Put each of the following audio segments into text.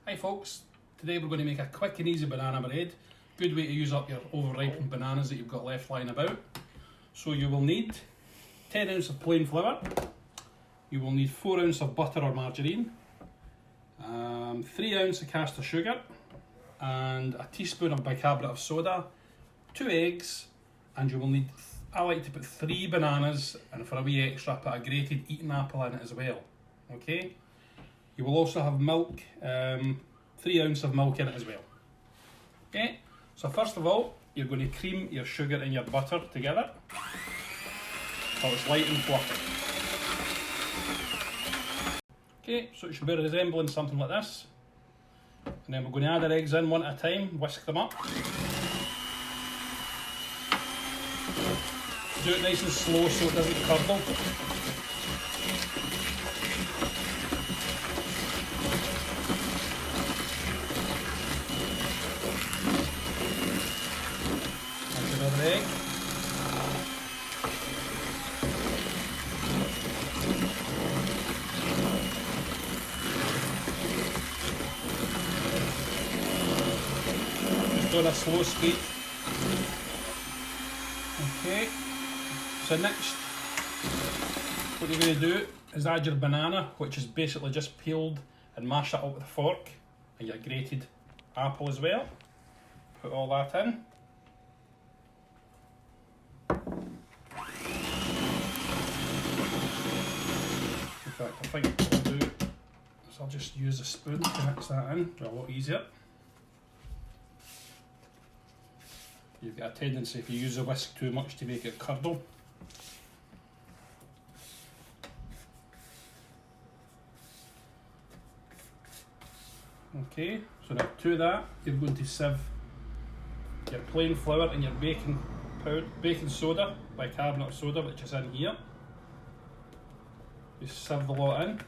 Hi folks, today we're going to make a quick and easy banana bread. Good way to use up your overripened bananas that you've got left lying about. So you will need 10 ounces of plain flour, you will need 4 ounces of butter or margarine, 3 ounces of caster sugar, and a teaspoon of bicarbonate of soda, 2 eggs, and you will need, I like to put 3 bananas, and for a wee extra put a grated eaten apple in it as well. Okay? You will also have milk, 3 ounces of milk in it as well. Okay, so first of all, you're going to cream your sugar and your butter together until it's light and fluffy. Okay, so it should be resembling something like this. And then we're going to add our eggs in one at a time, whisk them up. Do it nice and slow so it doesn't curdle. Another egg. Just on a slow speed. Okay. So next, what you're going to do is add your banana, which is basically just peeled, and mash it up with a fork, and your grated apple as well. Put all that in. In fact, I think what I'll do is I'll just use a spoon to mix that in, a lot easier. You've got a tendency if you use a whisk too much to make it curdle. Okay, so now to that you're going to sieve your plain flour and your baking soda, bicarbonate of soda, which is in here. Just sieve the lot in.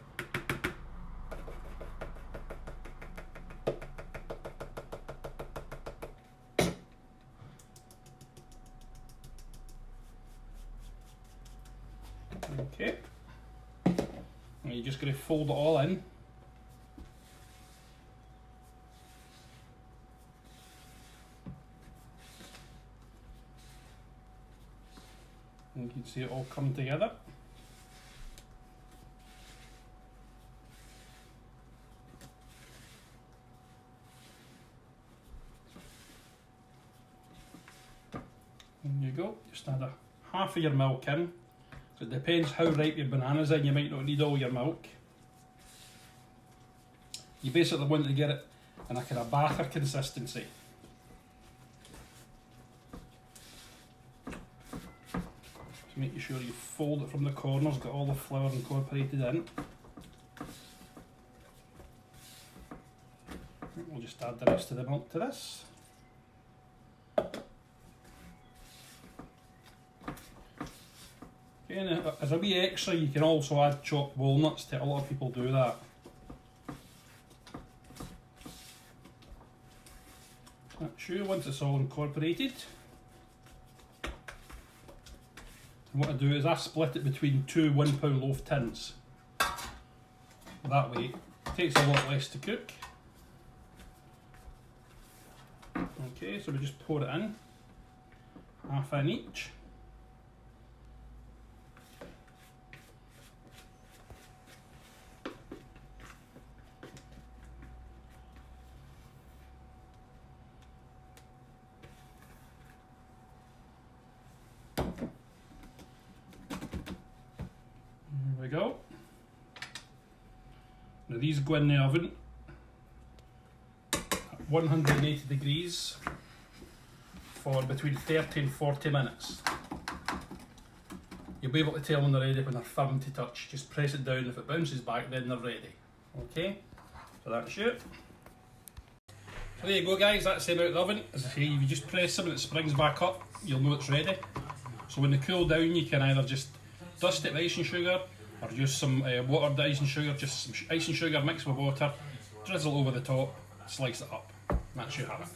Okay, and you're just going to fold it all in. And you can see it all come together. There you go, just add a half of your milk in. So it depends how ripe your banana's in, you might not need all your milk. You basically want to get it in a kind of batter consistency. So make sure you fold it from the corners, get all the flour incorporated in. We'll just add the rest of the milk to this. Okay, and as a wee extra, you can also add chopped walnuts to it. A lot of people do that. That's sure once it's all incorporated. And what I do is I split it between 2 £1 loaf tins. That way, it takes a lot less to cook. Okay, so we just pour it in, half in each. There we go. Now these go in the oven at 180 degrees for between 30 and 40 minutes. You'll be able to tell when they're ready when they're firm to touch. Just press it down, if it bounces back then they're ready. Okay, so that's it. So there you go guys, that's them out of the oven. As I say, if you just press them and it springs back up, you'll know it's ready. So when they cool down you can either just dust it with icing sugar, or use some watered icing sugar, just some icing sugar mixed with water, drizzle over the top, slice it up, and that's you have it.